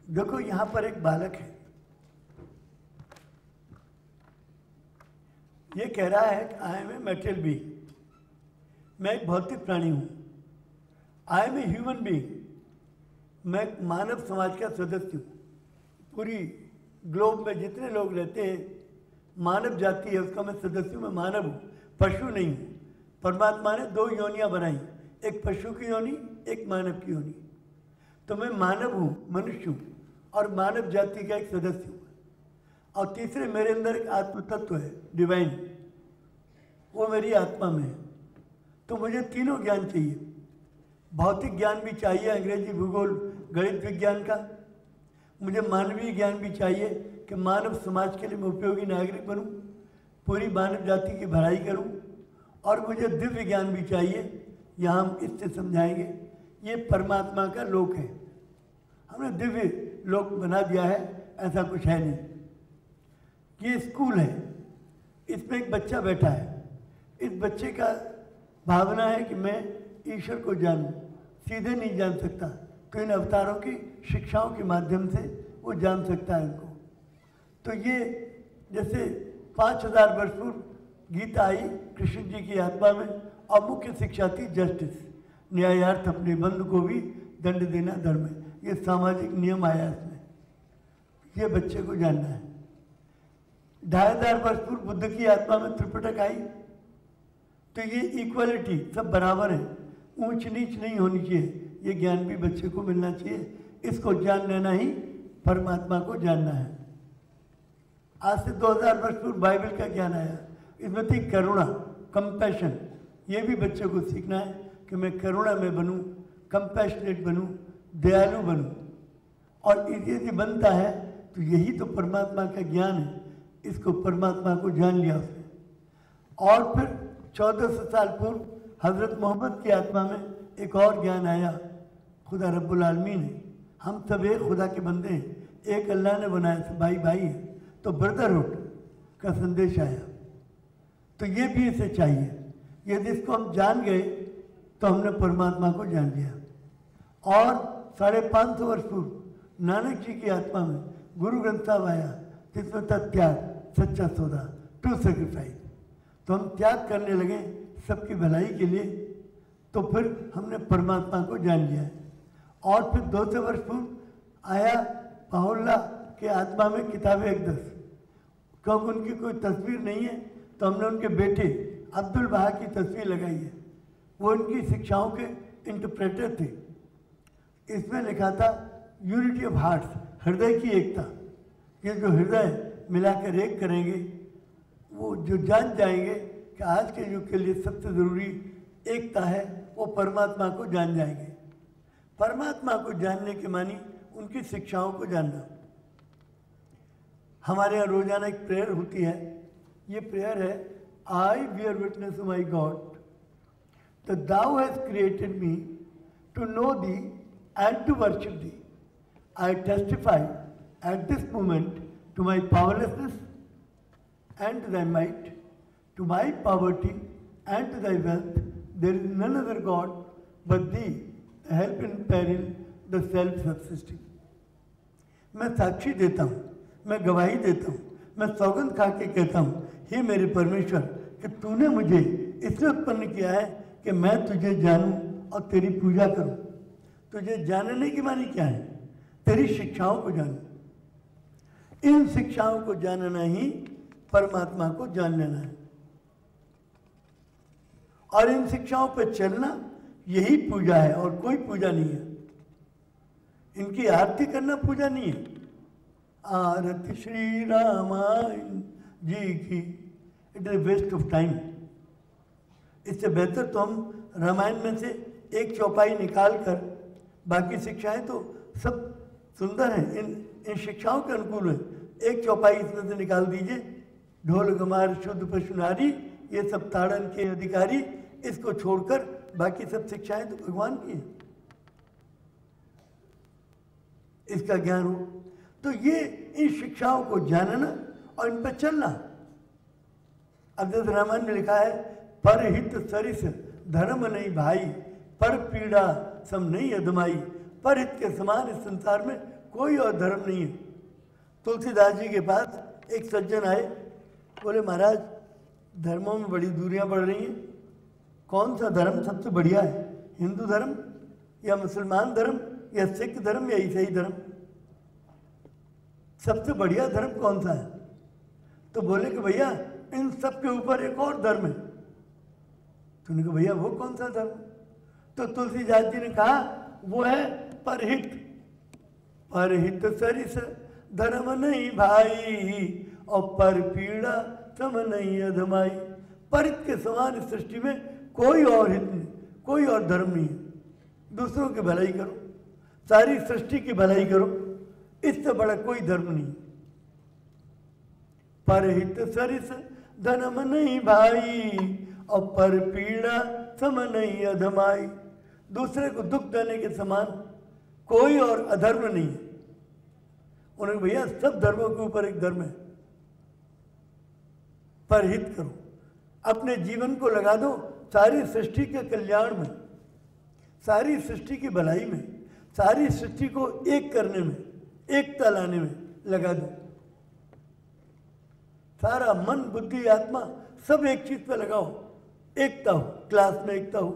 देखो यहाँ पर एक बालक है, ये कह रहा है कि I am a material being, मैं एक भौतिक प्राणी हूँ। I am a human being, मैं एक मानव समाज का सदस्य हूँ। पूरी ग्लोब में जितने लोग रहते हैं, मानव जाति है, उसका मैं सदस्य हूँ, मैं मानव हूँ, पशु नहीं हूँ। परमात्मा ने दो योनियाँ बनाई, एक पशु की योनि, एक मानव की योनि। तो मैं मानव हूँ, मनुष्य हूँ और मानव जाति का एक सदस्य हूँ। और तीसरे मेरे अंदर एक आत्म तत्व है, डिवाइन, वो मेरी आत्मा में है। तो मुझे तीनों ज्ञान चाहिए। भौतिक ज्ञान भी चाहिए, अंग्रेजी, भूगोल, गणित, विज्ञान का। मुझे मानवीय ज्ञान भी चाहिए कि मानव समाज के लिए मैं उपयोगी नागरिक बनूं, पूरी मानव जाति की भलाई करूं। और मुझे दिव्य ज्ञान भी चाहिए, यहाँ हम इससे समझाएंगे। ये परमात्मा का लोक है, हमने दिव्य लोक बना दिया है, ऐसा कुछ है नहीं। ये स्कूल है, इसमें एक बच्चा बैठा है। इस बच्चे का भावना है कि मैं ईश्वर को जानूं, सीधे नहीं जान सकता, तो इन अवतारों की शिक्षाओं के माध्यम से वो जान सकता है इनको। तो ये जैसे 5000 वर्ष पूर्व गीता आई कृष्ण जी की आत्मा में, और मुख्य शिक्षा थी जस्टिस, न्यायार्थ, अपने बंधु को भी दंड देना धर्म है। ये सामाजिक नियम आया इसमें, ये बच्चे को जानना है। 2500 वर्ष पूर्व बुद्ध की आत्मा में त्रिपिटक आई, तो ये इक्वलिटी, सब बराबर है, ऊंच नीच नहीं होनी चाहिए, ये ज्ञान भी बच्चे को मिलना चाहिए। इसको जान लेना ही परमात्मा को जानना है। आज से 2000 वर्ष पूर्व बाइबल का ज्ञान आया, इसमें थी करुणा, कंपैशन। ये भी बच्चे को सीखना है कि मैं करुणा में बनूं, कंपैशनेट बनूं, दयालु बनूं। और यदि बनता है तो यही तो परमात्मा का ज्ञान है। इसको परमात्मा को जान लिया उसने। और फिर 1400 साल पूर्व हज़रत मोहम्मद की आत्मा में एक और ज्ञान आया, खुदा रब्बुल आलमीन है, हम सब एक खुदा के बंदे हैं, एक अल्लाह ने बनाया, सब भाई भाई है। तो ब्रदरहुड का संदेश आया। तो ये भी इसे चाहिए। यदि इसको हम जान गए तो हमने परमात्मा को जान लिया। और 550 वर्ष पूर्व नानक जी की आत्मा में गुरु ग्रंथ साहब आया, जिसमें था त्याग, सच्चा सौदा, ट्रू सैक्रिफाइस। तो हम त्याग करने लगे सबकी भलाई के लिए, तो फिर हमने परमात्मा को जान लिया है। और फिर 200 वर्ष पूर्व आया बाहुल्ला के आत्मा में किताब अक़दस, क्योंकि उनकी कोई तस्वीर नहीं है, तो हमने उनके बेटे अब्दुल बहा की तस्वीर लगाई है। वो उनकी शिक्षाओं के इंटरप्रेटर थे। इसमें लिखा था यूनिटी ऑफ हार्ट्स, हृदय की एकता। ये जो हृदय मिलाकर एक करेंगे, वो जो जान जाएंगे कि आज के युग के लिए सबसे ज़रूरी एकता है, वो परमात्मा को जान जाएंगे। परमात्मा को जानने के मानी उनकी शिक्षाओं को जानना। हमारे यहाँ रोजाना एक प्रेयर होती है। ये प्रेयर है, I bear witness my God that thou hast created me to know thee and to worship thee. I testify at this moment to my powerlessness and to thy might, to my poverty and to thy wealth. There is none other God but thee, the help in peril, the self-subsisting. मैं साक्षी देता हूँ, मैं गवाही देता हूँ, मैं सौगंध खा के कहता हूँ, हे मेरे परमेश्वर, कि तूने मुझे इसलिए उत्पन्न किया है कि मैं तुझे जानूँ और तेरी पूजा करूँ। तुझे जानने की मानी क्या है? तेरी शिक्षाओं को जानूँ। इन शिक्षाओं को जानना ही परमात्मा को जान लेना है। और इन शिक्षाओं पर चलना यही पूजा है, और कोई पूजा नहीं है। इनकी आरती करना पूजा नहीं है। आरती श्री रामायण जी की, it is waste of time. इससे बेहतर तो हम रामायण में से एक चौपाई निकाल कर, बाकी शिक्षाएं तो सब सुंदर हैं, इन शिक्षाओं के अनुकूल है। एक चौपाई इसमें से निकाल दीजिए, ढोल गमार शुद्ध पशु नारी, ये सब ताड़न के अधिकारी, इसको छोड़कर बाकी सब शिक्षाएं तो भगवान की हैं। इसका ज्ञान हो तो ये इन शिक्षाओं को जानना और इन पर चलना। अब जैसे रामायण में लिखा है, पर हित सरिस धर्म नहीं भाई, पर पीड़ा सम नहीं अदमाई। पर हित के समान इस संसार में कोई और धर्म नहीं है। तुलसीदास जी के पास एक सज्जन आए, बोले महाराज धर्मों में बड़ी दूरियां बढ़ रही हैं, कौन सा धर्म सबसे बढ़िया है, हिंदू धर्म या मुसलमान धर्म या सिख धर्म या ईसाई धर्म, सबसे बढ़िया धर्म कौन सा है? तो बोले कि भैया इन सब के ऊपर एक और धर्म है। तो उन्होंने कहा भैया वो कौन सा धर्म? तो तुलसीदास जी ने कहा वो है परहित। परहित सरिस धर्म नहीं भाई और पर पीड़ा सम नहीं अधमाई। परित के समान इस सृष्टि में कोई और हित नहीं, कोई और धर्म नहीं है। दूसरों की भलाई करो, सारी सृष्टि की भलाई करो, इससे बड़ा कोई धर्म नहीं। परहित सरिस धर्म नहीं भाई और पर पीड़ा सम नहीं अधमाई। दूसरे को दुख देने के समान कोई और अधर्म नहीं है। उन्होंने भैया सब धर्मों के ऊपर एक धर्म है, परहित करो, अपने जीवन को लगा दो सारी सृष्टि के कल्याण में, सारी सृष्टि की भलाई में, सारी सृष्टि को एक करने में, एकता लाने में लगा दो। सारा मन बुद्धि आत्मा सब एक चीज पे लगाओ, एकता हो, क्लास में एकता हो,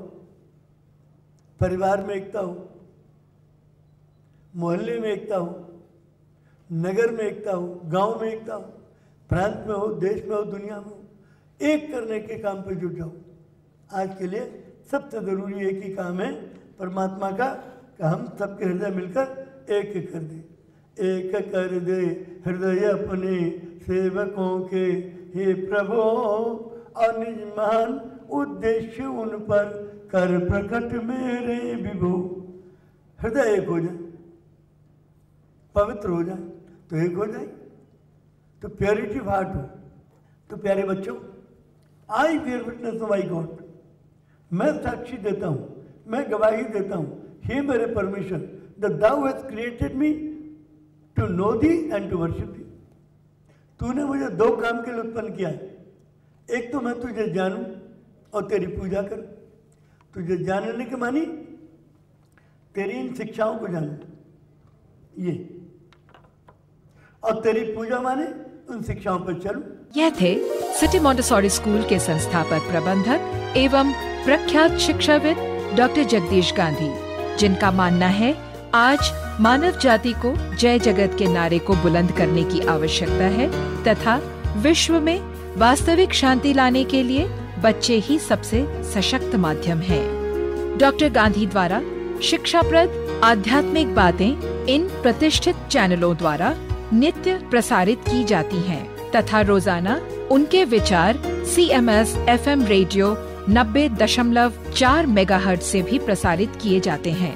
परिवार में एकता हो, मोहल्ले में एकता हो, नगर में एकता हो, गांव में एकता हो, प्रांत में हो, देश में हो, दुनिया में हो, एक करने के काम पे जुट जाओ। आज के लिए सबसे जरूरी एक ही काम है परमात्मा का कि हम सबके हृदय मिलकर एक कर दे। एक कर दे हृदय अपने सेवकों के, हे प्रभु और निज महान उद्देश्य उन पर कर प्रकट मेरे विभो। हृदय एक हो जाए, पवित्र हो जाए तो एक हो जाए, तो प्योरिटी ऑफ हार्ट हो। तो प्यारे बच्चों, I bear witness of my God, मैं साक्षी देता हूँ, मैं गवाही देता हूँ, हे मेरे परमेश्वर, that thou hast created me to know thee and to worship thee। तूने मुझे दो काम के लिए उत्पन्न किया है, एक तो मैं तुझे जानूं और तेरी पूजा करूं। तुझे जानने के मानी तेरी इन शिक्षाओं को जानूं, ये, और तेरी पूजा माने उन शिक्षाओं पर चलूं। यह थे सिटी मॉन्टेसोरी स्कूल के संस्थापक प्रबंधक एवं प्रख्यात शिक्षाविद डॉक्टर जगदीश गांधी, जिनका मानना है आज मानव जाति को जय जगत के नारे को बुलंद करने की आवश्यकता है तथा विश्व में वास्तविक शांति लाने के लिए बच्चे ही सबसे सशक्त माध्यम हैं। डॉक्टर गांधी द्वारा शिक्षाप्रद आध्यात्मिक बातें इन प्रतिष्ठित चैनलों द्वारा नित्य प्रसारित की जाती हैं तथा रोजाना उनके विचार CMS FM रेडियो 90.4 मेगाहर्ट्ज से भी प्रसारित किए जाते हैं।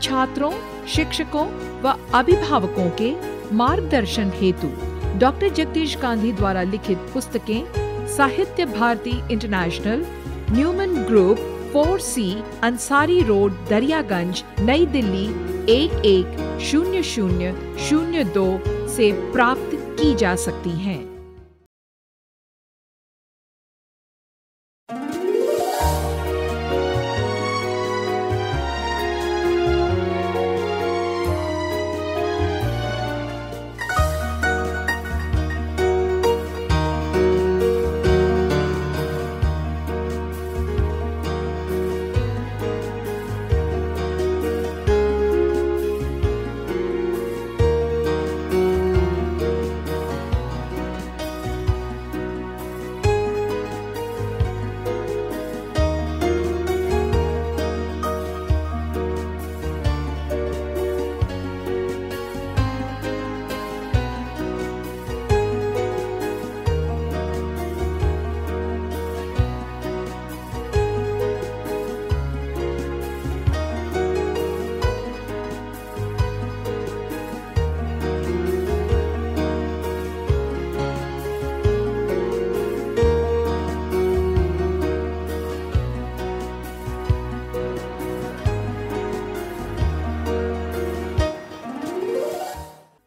छात्रों, शिक्षकों व अभिभावकों के मार्गदर्शन हेतु डॉक्टर जगदीश गांधी द्वारा लिखित पुस्तकें Sahitya Bharati international, Newman group, 4C, Ansari road, Daryaganj, Nai Delhi 110002 से प्राप्त की जा सकती हैं।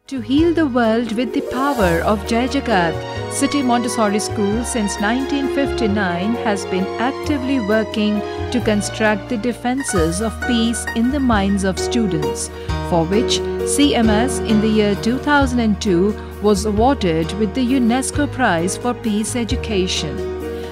To heal the world with the power of Jai Jagat, City Montessori School since 1959 has been actively working to construct the defenses of peace in the minds of students for which CMS in the year 2002 was awarded with the UNESCO Prize for Peace Education,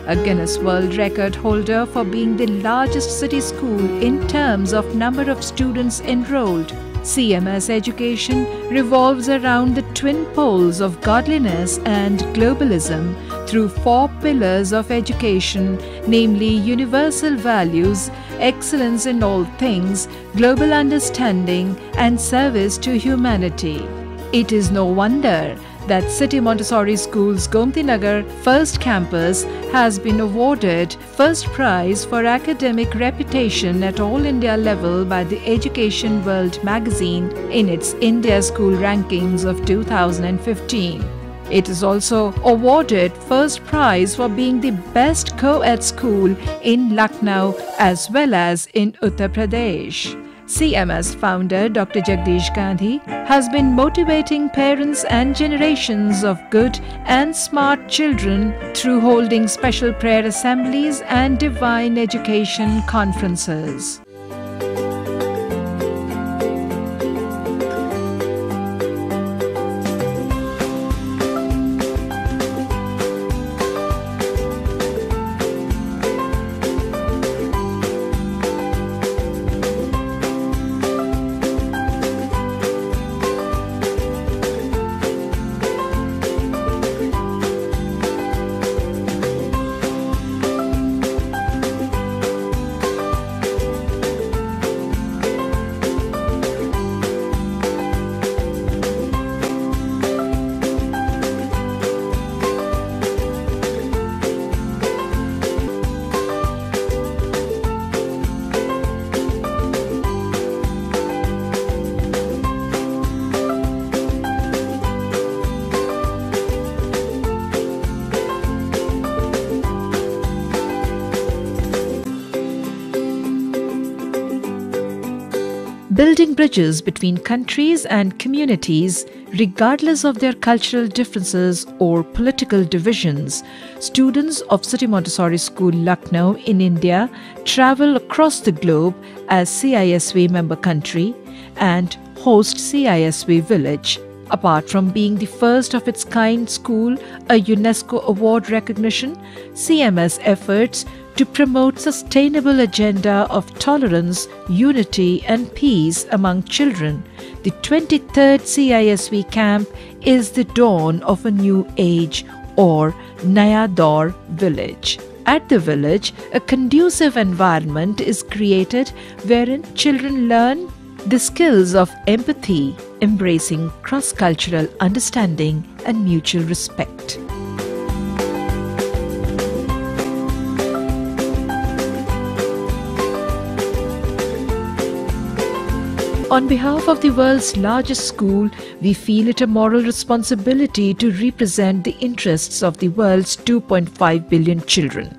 a Guinness World Record holder for being the largest city school in terms of number of students enrolled. CMS education revolves around the twin poles of godliness and globalism through 4 pillars of education, namely universal values, excellence in all things, global understanding, and service to humanity. It is no wonder that City Montessori School's Gomti Nagar first campus has been awarded first prize for academic reputation at all India level by the Education World magazine in its India School rankings of 2015. It is also awarded first prize for being the best co-ed school in Lucknow as well as in Uttar Pradesh. CMS founder Dr. Jagdish Gandhi has been motivating parents and generations of good and smart children through holding special prayer assemblies and divine education conferences. Building bridges between countries and communities, regardless of their cultural differences or political divisions, students of City Montessori School, Lucknow in India travel across the globe as CISV member country and host CISV Village. Apart from being the first of its kind school, a UNESCO award recognition, CMS efforts to promote sustainable agenda of tolerance, unity and peace among children. The 23rd CISV camp is the dawn of a new age or Naya Daur village. At the village, a conducive environment is created wherein children learn the skills of empathy, embracing cross-cultural understanding and mutual respect. On behalf of the world's largest school, we feel it a moral responsibility to represent the interests of the world's 2.5 billion children.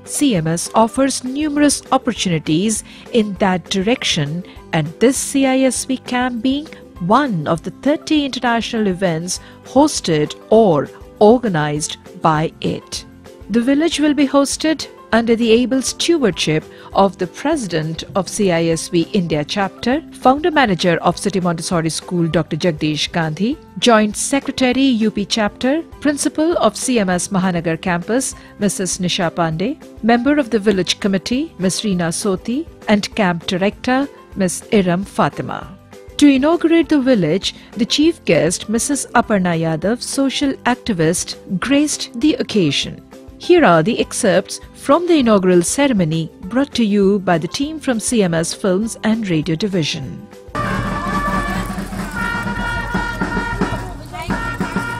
CMS offers numerous opportunities in that direction, and this CISV camp being one of the 30 international events hosted or organized by it. The village will be hosted under the able stewardship of the President of CISV India Chapter, Founder Manager of City Montessori School Dr. Jagdish Gandhi, Joint Secretary UP Chapter, Principal of CMS Mahanagar Campus Mrs. Nisha Pandey, Member of the Village Committee Ms. Reena Soti and Camp Director Ms. Iram Fatima. To inaugurate the village, the chief guest Mrs. Aparna Yadav, social activist, graced the occasion. Here are the excerpts from the inaugural ceremony brought to you by the team from CMS Films and Radio Division.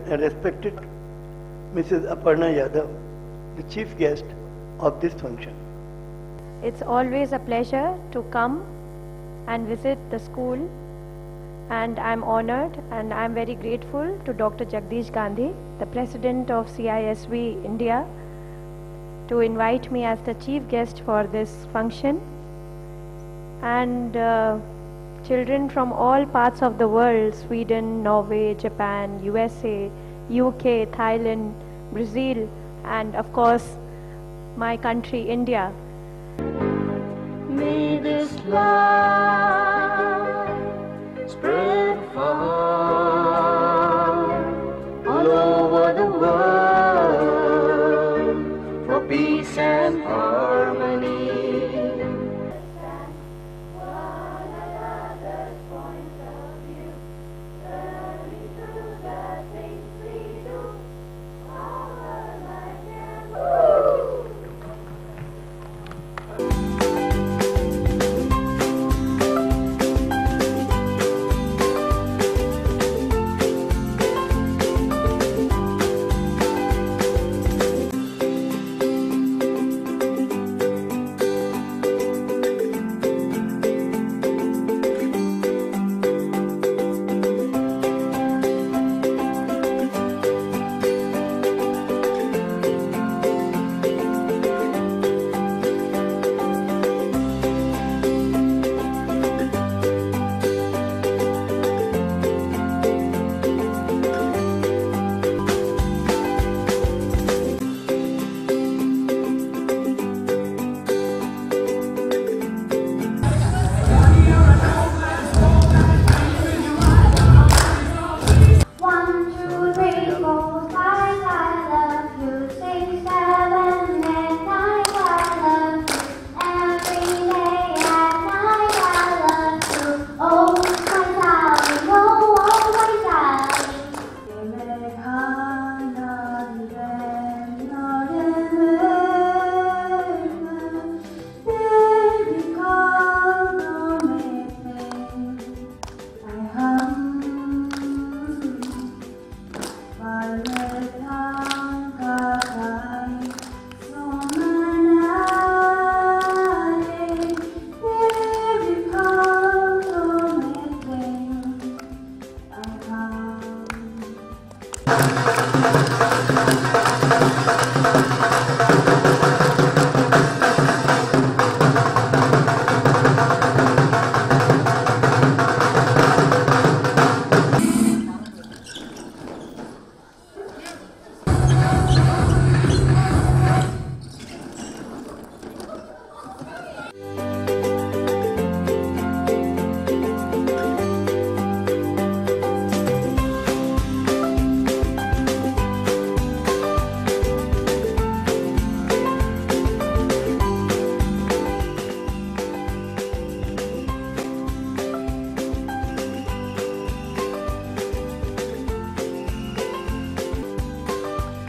And respected Mrs. Aparna Yadav, the chief guest of this function. It's always a pleasure to come and visit the school, and I'm honored and I'm very grateful to Dr. Jagdish Gandhi, the President of CISV India, to invite me as the chief guest for this function. And children from all parts of the world, Sweden, Norway, Japan, USA, UK, Thailand, Brazil, and of course my country, India. May this love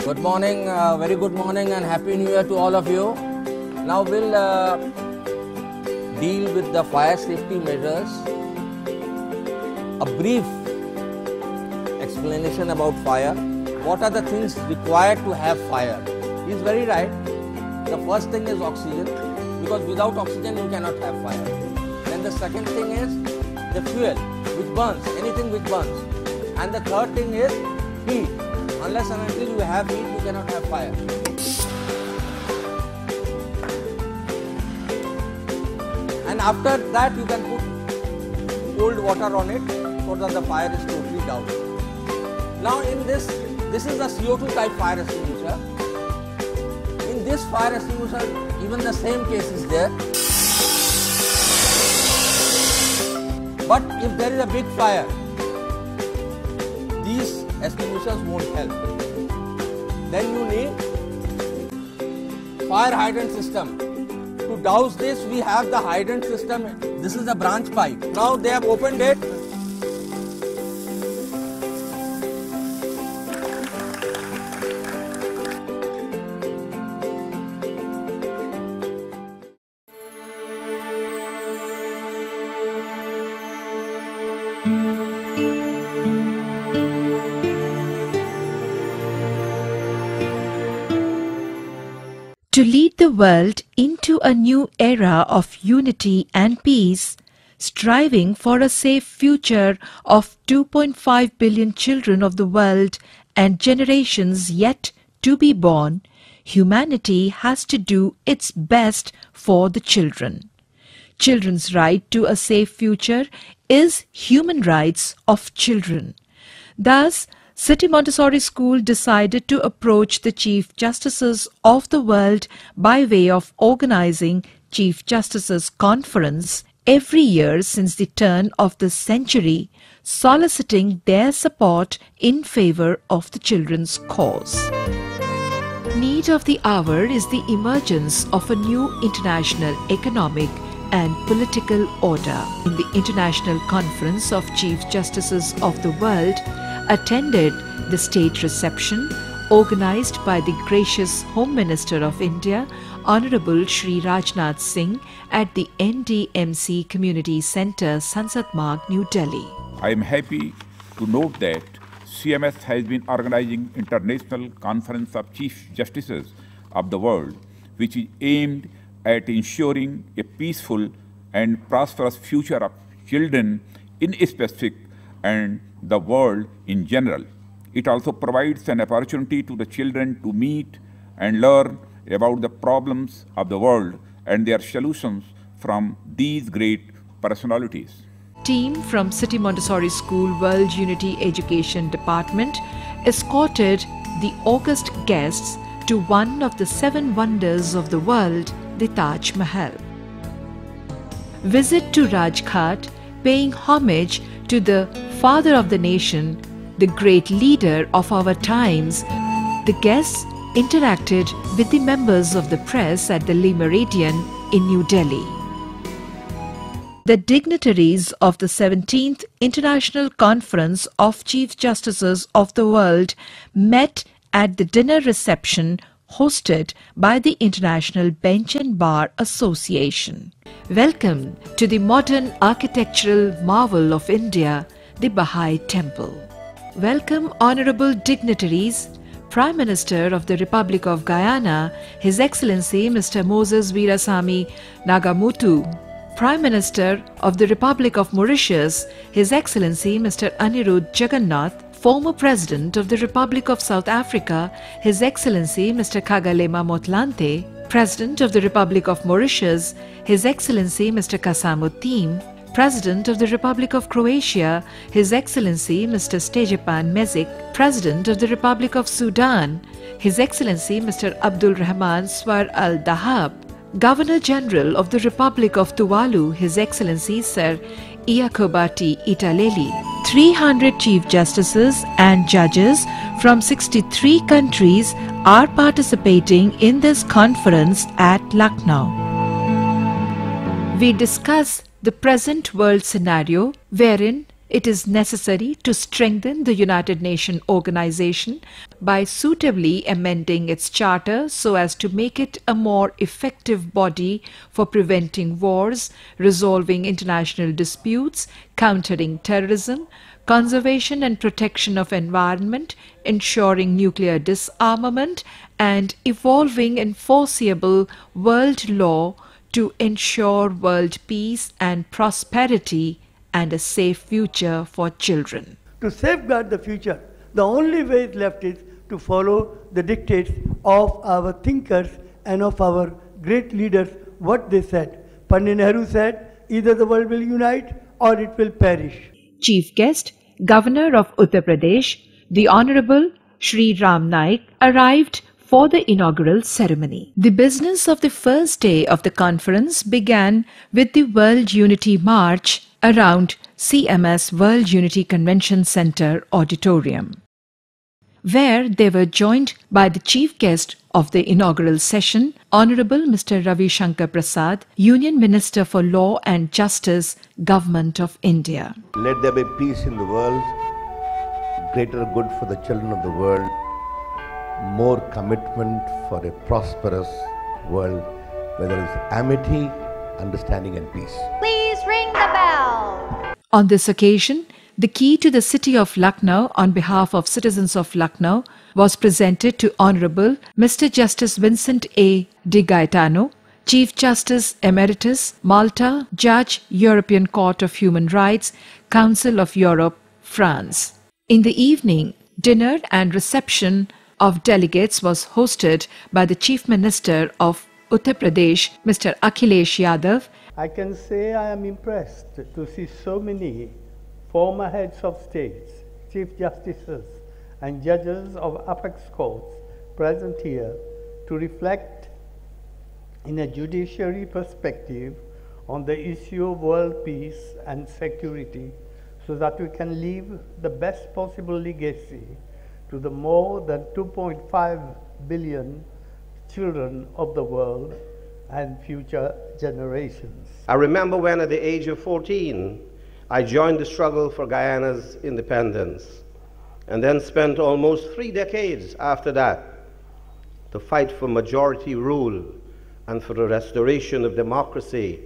Good morning, very good morning and Happy New Year to all of you. Now we'll deal with the fire safety measures. A brief explanation about fire. What are the things required to have fire? He is very right. The first thing is oxygen, because without oxygen you cannot have fire. Then the second thing is the fuel which burns, anything which burns. And the third thing is heat. Unless and until you have heat, you cannot have fire. And after that, you can put cold water on it so that the fire is totally down. Now in this is a CO2 type fire extinguisher. In this fire extinguisher, even the same case is there. But if there is a big fire, these extinguishers won't help. Then you need fire hydrant system. To douse this, we have the hydrant system. This is the branch pipe. Now they have opened it. To lead the world into a new era of unity and peace, striving for a safe future of 2.5 billion children of the world and generations yet to be born, humanity has to do its best for the children. Children's right to a safe future is human rights of children. Thus, City Montessori School decided to approach the Chief Justices of the world by way of organizing Chief Justices Conference every year since the turn of the century, soliciting their support in favor of the children's cause. Need of the hour is the emergence of a new international economic and political order. In the International Conference of Chief Justices of the World, attended the state reception organized by the gracious Home Minister of India, Honorable Shri Rajnath Singh, at the NDMC Community Centre, Sansad Marg, New Delhi. I am happy to note that CMS has been organizing International Conference of Chief Justices of the World, which is aimed at ensuring a peaceful and prosperous future of children in specific and the world in general. It also provides an opportunity to the children to meet and learn about the problems of the world and their solutions from these great personalities. Team from City Montessori School World Unity Education Department escorted the august guests to one of the 7 wonders of the world, the Taj Mahal. Visit to Rajghat, paying homage to the father of the nation, the great leader of our times, the guests interacted with the members of the press at the Le Méridien in New Delhi. The dignitaries of the 17th International Conference of Chief Justices of the World met at the dinner reception hosted by the International Bench and Bar Association. Welcome to the modern architectural marvel of India, the Baha'i Temple. Welcome honorable dignitaries, Prime Minister of the Republic of Guyana, His Excellency Mr. Moses Weerasamy Nagamutu, Prime Minister of the Republic of Mauritius, His Excellency Mr. Anirudh Jagannath, former President of the Republic of South Africa, His Excellency Mr. Kgalema Motlanthe, President of the Republic of Mauritius, His Excellency Mr. Kasamuddin, President of the Republic of Croatia, His Excellency Mr. Stejepan Mezic, President of the Republic of Sudan, His Excellency Mr. Abdul Rahman Swar Al Dahab, Governor General of the Republic of Tuvalu, His Excellency Sir Iyakobati Italeli, 300 Chief Justices and judges from 63 countries are participating in this conference at Lucknow. We discuss the present world scenario wherein it is necessary to strengthen the United Nations organization by suitably amending its charter so as to make it a more effective body for preventing wars, resolving international disputes, countering terrorism, conservation and protection of environment, ensuring nuclear disarmament, and evolving enforceable world law to ensure world peace and prosperity and a safe future for children. To safeguard the future, the only way left is to follow the dictates of our thinkers and of our great leaders, what they said. Pandit Nehru said, either the world will unite or it will perish. Chief guest, Governor of Uttar Pradesh, the Honorable Shri Ram Naik, arrived for the inaugural ceremony. The business of the first day of the conference began with the World Unity March around CMS World Unity Convention Center Auditorium, where they were joined by the chief guest of the inaugural session, Honorable Mr. Ravi Shankar Prasad, Union Minister for Law and Justice, Government of India. Let there be peace in the world, greater good for the children of the world, more commitment for a prosperous world, where there is amity, understanding and peace. Please ring the bell. On this occasion, the key to the city of Lucknow on behalf of citizens of Lucknow was presented to Honorable Mr. Justice Vincent A. De Gaetano, Chief Justice Emeritus, Malta, Judge, European Court of Human Rights, Council of Europe, France. In the evening, dinner and reception of delegates was hosted by the Chief Minister of Uttar Pradesh, Mr. Akhilesh Yadav. I can say I am impressed to see so many former heads of states, chief justices and judges of apex courts present here to reflect in a judiciary perspective on the issue of world peace and security, so that we can leave the best possible legacy to the more than 2.5 billion children of the world and future generations. I remember when at the age of 14, I joined the struggle for Guyana's independence, and then spent almost 3 decades after that to fight for majority rule and for the restoration of democracy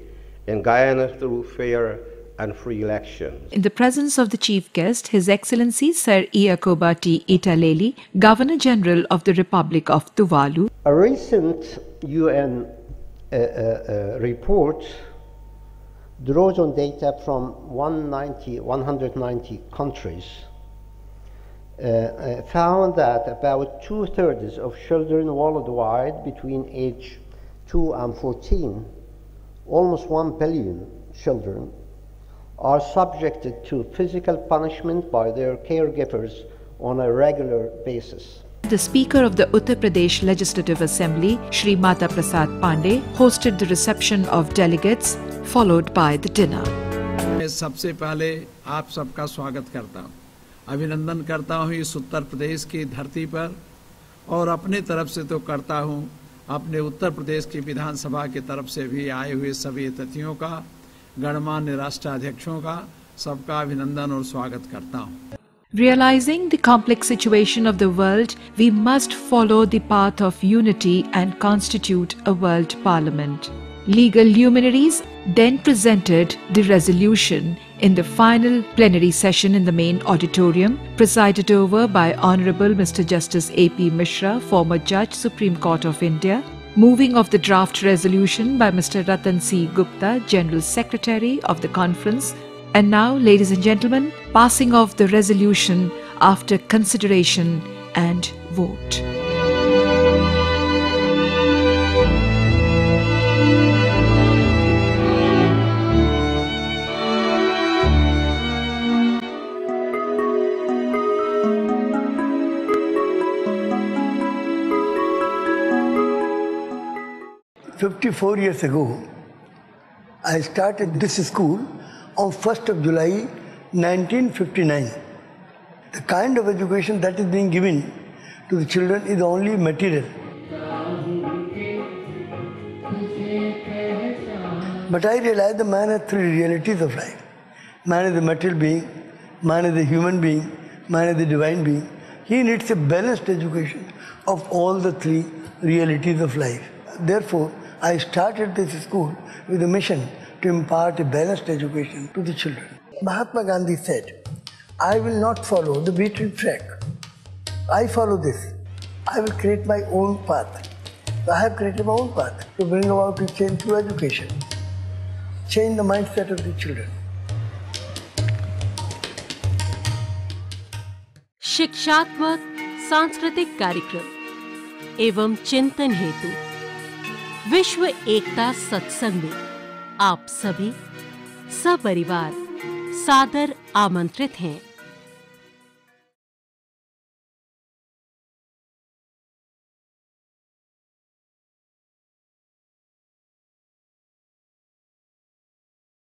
in Guyana through fair and free elections. In the presence of the chief guest, His Excellency Sir Iyakobati Italeli, Governor General of the Republic of Tuvalu. A recent UN report draws on data from 190 countries, found that about 2/3 of children worldwide between age 2 and 14, almost 1 billion children, are subjected to physical punishment by their caregivers on a regular basis. The Speaker of the Uttar Pradesh Legislative Assembly, Shri Mata Prasad Pandey, hosted the reception of delegates, followed by the dinner. मैं सबसे पहले आप सबका स्वागत करता हूँ, अभिनंदन करता हूँ इस उत्तर प्रदेश की धरती पर, और अपने तरफ से तो करता हूँ, अपने उत्तर प्रदेश की विधानसभा की तरफ से भी आए हुए सभी अतिथियों का, गणमान्य राष्ट्राध्यक्षों का, सबका अभिनंदन और स्वागत करता हूँ. Realizing the complex situation of the world, we must follow the path of unity and constitute a world parliament. Legal luminaries then presented the resolution in the final plenary session in the main auditorium, presided over by Honorable Mr. Justice A.P. Mishra, former Judge, Supreme Court of India, moving of the draft resolution by Mr. Ratan C. Gupta, General Secretary of the conference, and now, ladies and gentlemen, passing of the resolution after consideration and vote. "54 years ago, I started this school on 1st of July 1959. The kind of education that is being given to the children is only material. But I realized the man has three realities of life. Man is a material being, man is a human being, man is a divine being. He needs a balanced education of all the three realities of life. Therefore, I started this school with a mission to impart a balanced education to the children. Mahatma Gandhi said, "I will not follow the beaten track. I follow this. I will create my own path." So I have created my own path to bring about a change through education, change the mindset of the children. शिक्षात्मक सांस्कृतिक कार्यक्रम एवं चिंतन हेतु विश्व एकता सत्संग में आप सभी सपरिवार सादर आमंत्रित हैं।